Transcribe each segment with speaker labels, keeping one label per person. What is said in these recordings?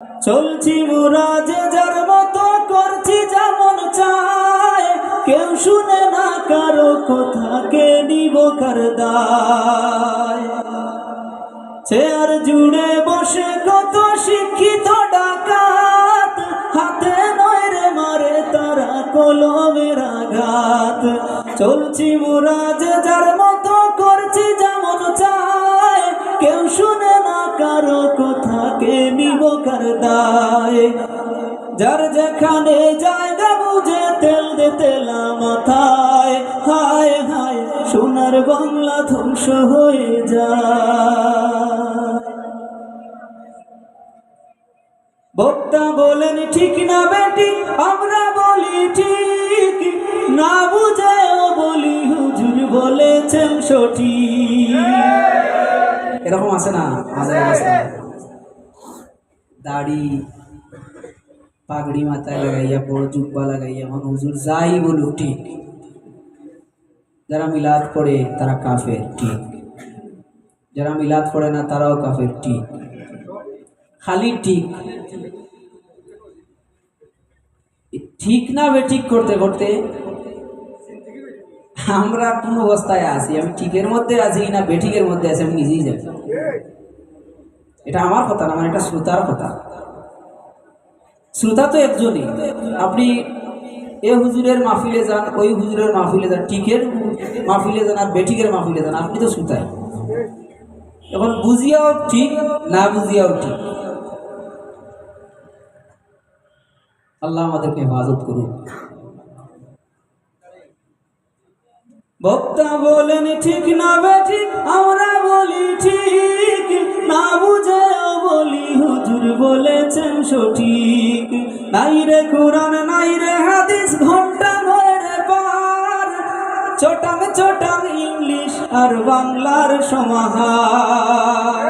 Speaker 1: চলছি মোরা যে যার মতো, করছি যেমন চায়, কেউ শুনে না কারো কথা, কে নিব কার দায়। চেয়ার জুড়ে বসে কত শিক্ষিত ডাকাত, হাতে নয় রে মারে তারা কলমের আঘাত। চলছি মোরা যে যার মতো, করছি যেমন চায়, কেউ শুনে না কারো কথা, কে নিব কার দায়। যার যেখানে জায়গা বুঝে তেল দে তেলা মাথায়, হায় হায় সোনার বাংলা ধ্বংস হয়ে যায়। বক্তা বলেন ঠিক না বেটি, আমরা বলি ঠিক, না বুঝেও বলি হুজুর বলেছেন সঠিক। এরকম আছে না আমাদের অবস্থা? দাড়ি পাগড়ি মাথায় লাগাইয়া, বড় জুব্বা লাগাইয়া, এখন হুজুর যাই বলুক ঠিক। যারা মিলাদ পড়ে তারা কাফের ঠিক, যারা মিলাদ পড়ে না তারাও কাফের ঠিক। খালি ঠিক ঠিক না বেঠিক করতে করতে আমরা কোন অবস্থায় আছি, আমি ঠিকের মধ্যে আছি না বেঠিকের মধ্যে আছি আমি নিজেই জানি। এটা আমার কথা না, মানে এটা শ্রোতার কথা। শ্রোতা তো একজনই। আপনি এ হুজুরের মাহফিলে যান, ওই হুজুরের মাহফিলে যান, ঠিকের মাহফিলে যান আর বেঠিকের মাহফিলে যান, আপনি তো শ্রোতাই। এখন বুঝিয়াও ঠিক, না বুঝিয়াও ঠিক। আল্লাহ আমাদেরকে হেফাজত করুন। বক্তা বলেন ঠিক না বেঠিক, আমরা বলি ঠিক, না বুঝেও বলি হুজুর বলেছেন সঠিক। নাই রে কোরআন নাই রে হাদিস, ঘন্টা ভরে পার, চটাং চটাং ইংলিশ আর বাংলার সমাহার।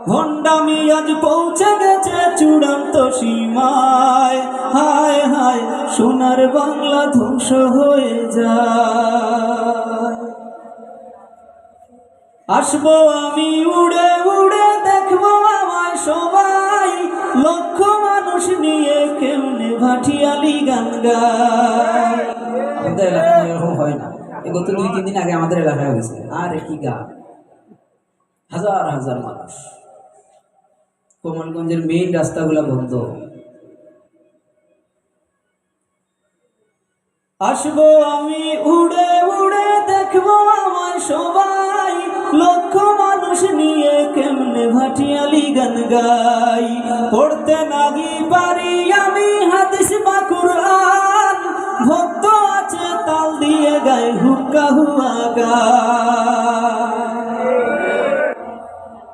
Speaker 1: ভণ্ডামি আজ পৌঁছে গেছে চূড়ান্ত সীমায়, হায় হায় সোনার বাংলা ধ্বংস হয়ে যায়। আসবো আমি উড়ে উড়ে, দেখবো আমায় সবাই, লক্ষ মানুষ নিয়ে কেমনে ভাটিয়ালি গান গায়। আমাদের এলাকায় এরকম হয় না। গত 2-3 দিন আগে আমাদের এলাকায় হয়েছে, আরে কি গান, হাজার হাজার মানুষ। কোমলগঞ্জের মেইন রাস্তাগুলা বন্ধ। আসবো আমি উড়ে উড়ে, দেখবো আমায় সবাই, লক্ষ মানুষ নিয়ে কেমনে ভাটিয়ালি গান গাই। পড়তে নাগি পারি আমি হাদিস বা কুরআন, ভক্ত আছে তাল দিয়ে গায় হুক্কা হুয়া গায়।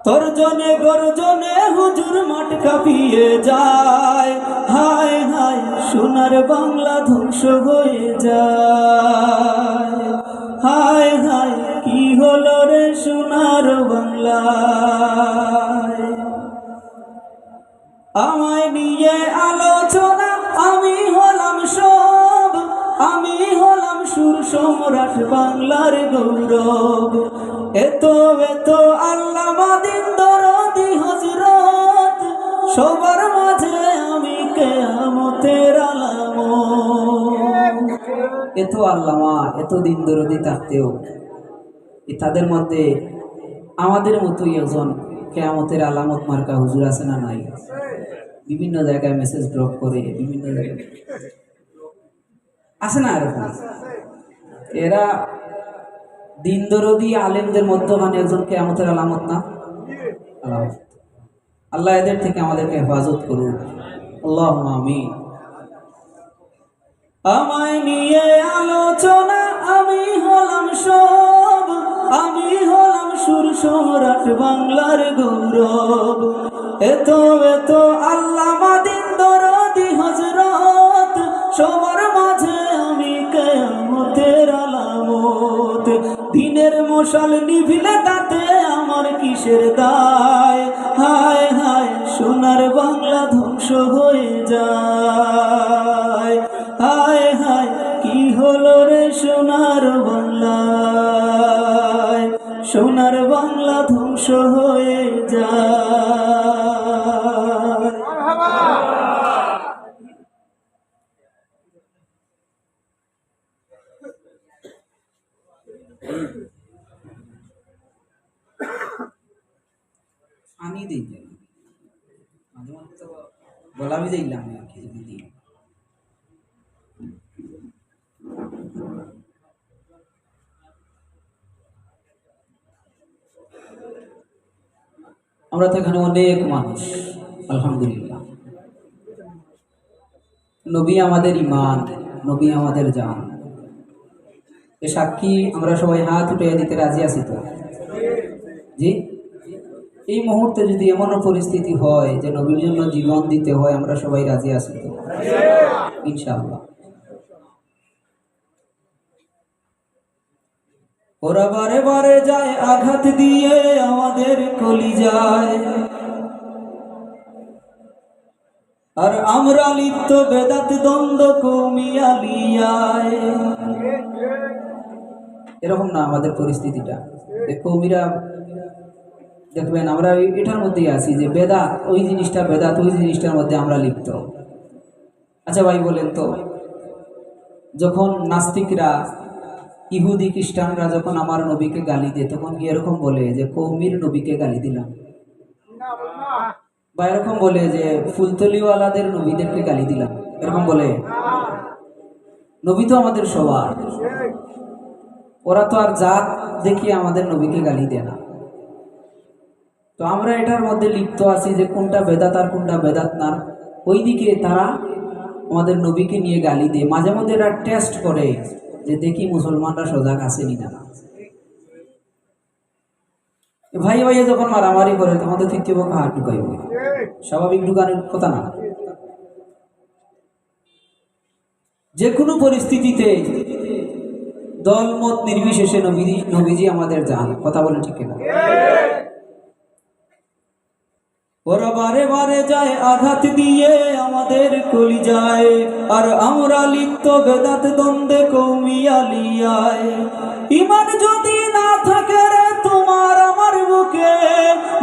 Speaker 1: তর্জনে গর্জনে হুজুর মাঠ কাঁপিয়ে যায়, হায় হায় সোনার বাংলা ধ্বংস হয়ে যায়। হায় হায় কি হলো রে সোনার বাংলায়। আমায় নিয়ে আলোচনা, আমি হলাম সব, আমি হলাম সুর সম্রাট বাংলার গৌরব। এত এত আল্লামা দিন দরদি হযরত, সবার মাঝে আমি কিয়ামতের আলামত। এত আল্লামা এত দিন দরদি থাকতেও তাদের মধ্যে আমাদের মতোই একজন কিয়ামতের আলামত মার্কা হুজুর আছে না নাই? বিভিন্ন জায়গায় মেসেজ ড্রপ করে, বিভিন্ন জায়গায় আছে না এরকম? এরা দিন দরদি আলেমদের মধ্যখানে একজন কিয়ামতের আলামত না? আলামত। আল্লাহ এদের থেকে আমাদেরকে হেফাজত করুন, আল্লাহুম্মা আমিন। আমায় নিয়ে আলোচনা, আমি হলাম সব, আমি হলাম সুর সম্রাট বাংলার গৌরব। এত এত আল্লামা দিন দরদি হযরত, সবার মাঝে আমি কিয়ামতের আলামত। দিনের মশাল নিভিলে তাতে আমার কিসের দায়, হায় হায় সোনার বাংলা ধ্বংস হয়ে যায়। হায় হায় কি হলো রে সোনার বাংলায়, সোনার বাংলা ধ্বংস হয়ে যায়।
Speaker 2: দিই মাঝে মাঝে তো গোলামি দিলাম আর কি যদি দিই। আমরা তো এখানে অনেক মানুষ আলহামদুলিল্লাহ। নবী আমাদের ইমান, নবী আমাদের জান, এ সাক্ষী আমরা সবাই হাত উঠে দিতে রাজি আছি তো? জি। এই মুহূর্তে যদি এমন পরিস্থিতি হয় যে নবীর জন্য জীবন দিতে হয়, আমরা সবাই রাজি আছি তো? ইনশাআল্লাহ। ওরা বারে বারে যায় আঘাত দিয়ে আমাদের কলিজায়, আর আমরা লিপ্ত বেদাত দ্বন্দ্ব কৌমিয়ালিয়ায়। এরকম না আমাদের পরিস্থিতিটা। কৌমিরা দেখবেন আমরা এটার মধ্যেই আছি যে বেদাত ওই জিনিসটা, বেদাত ওই জিনিসটার মধ্যে আমরা লিপ্ত। আচ্ছা ভাই বলেন তো, যখন নাস্তিকরা, ইহুদি খ্রিস্টানরা যখন আমার নবীকে গালি দেয়, তখন কি এরকম বলে যে কৌমির নবীকে গালি দিলাম? বা এরকম বলে যে ফুলতলিওয়ালাদের নবীদেরকে গালি দিলাম? এরকম বলে? নবী তো আমাদের সবার। ওরা তো আর জাত দেখিয়ে আমাদের নবীকে গালি দেয় না। তো আমরা এটার মধ্যে লিপ্ত আছি যে কোনটা বেদাত আর কোনটা বেদাত না। ওইদিকে তারা আমাদের নবীকে নিয়ে গালি দেয়। মাঝে মধ্যে এরা টেস্ট করে যে দেখি মুসলমানরা সজাগ আসেনি না। ভাই ভাইয়ে যখন মারামারি করে তখন তো তৃতীয় পক্ষ হাত ঢুকাইব, স্বাভাবিক ঢুকানোর কথা না। যে কোনো পরিস্থিতিতে দলমত নির্বিশেষে নবীজি আমাদের জান। কথা বলেন ঠিক না? ওরা বারে বারে যায় আঘাত দিয়ে আমাদের কলিজায়, আর আমরা লিপ্ত বেদাত দ্বন্দ্বে কৌমিয়ালিয়ায়। ইমান যদি না থাকে রে তোমার আমার বুকে,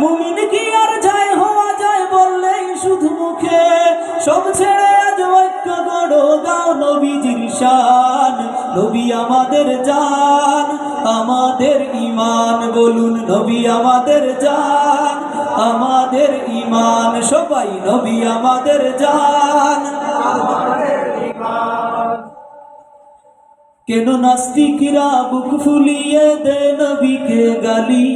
Speaker 2: মুমিন কি আর যায় হওয়া যায় বললেই শুধু মুখে। সব ছেড়ে আজ ঐক্য গড়ো, গাও নবীজির শান। নবী আমাদের জান, আমাদের ইমান। বলুন নবী আমাদের জান, আমাদের ইমান। সবাই নবী আমাদের জান, আমাদের ইমান। কেন নাস্তিকরা বুক ফুলিয়ে দে নবীকে গালি?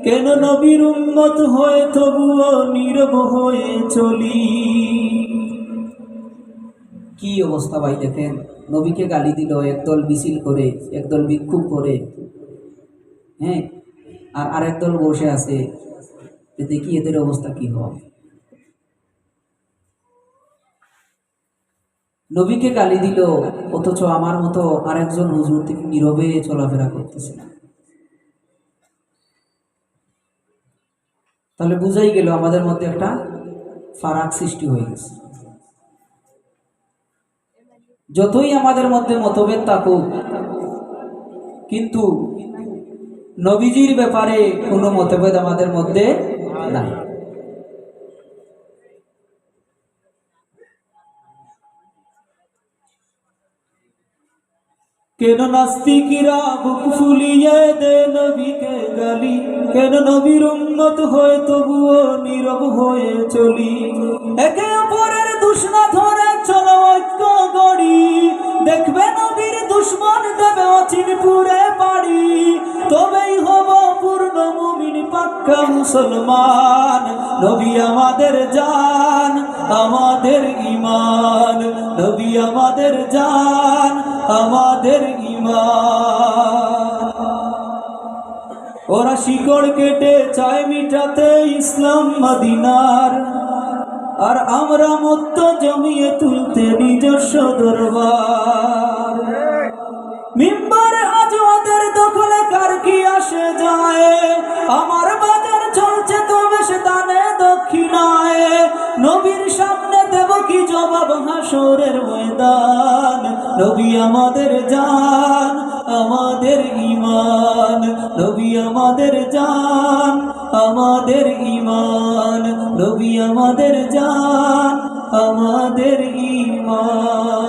Speaker 2: কেন নবীর উম্মত হয়ে তবুও নীরব হয়ে চলি? কি অবস্থা ভাই দেখেন, নবীকে গালি দিল একদল মিছিল করে, একদল বিক্ষোভ করে, হ্যাঁ, আর আরেক দল বসে আছে। দেখি এদের অবস্থা কি হয়। নবীকে গালি দিল, অথচ আমার মতো আরেকজন হুজুর থেকে নীরবে চলাফেরা করতেছে। তাহলে বুঝাই গেল আমাদের মধ্যে একটা ফারাক সৃষ্টি হয়ে গেছে। যতই আমাদের মধ্যে মতভেদ থাকুক, কিন্তু নবীজির ব্যাপারে কোনো মতভেদ আমাদের মধ্যে নাই। কেন নাস্তিকরা বুক ফুলিয়ে দে নবীকে গালি? কেন নবীর উম্মত হয়ে তবুও নীরব হয়ে চলি? একে অপরের দুশমন ধরে চলো ঐক্য গড়ি, দেখবে নবীর দুশমন দেবে অচিনপুরে পাড়ি। তবেই হব পূর্ণ মুমিন পাক্কা মুসলমান। নবী আমাদের জান, আমাদের ইমান। নবী আমাদের জান, আমাদের ইমান। ওরা শিকড় কেটে চায় মিটাতে ইসলাম মদিনার, আর আমরা মত্ত জমিয়ে তুলতে নিজস্ব দরবার। মিম্বার আজ ওদের দখলে কার কি আসে যায়? আমার বাজার চলছে তো বেশ দানে দক্ষিণায়। নবীর সামনে দেব কি জবাব হাসরের ময়দান? নবী আমাদের জান, আমাদের ইমান। নবী আমাদের জান, আমাদের ইমান। নবী আমাদের জান, আমাদের ইমান।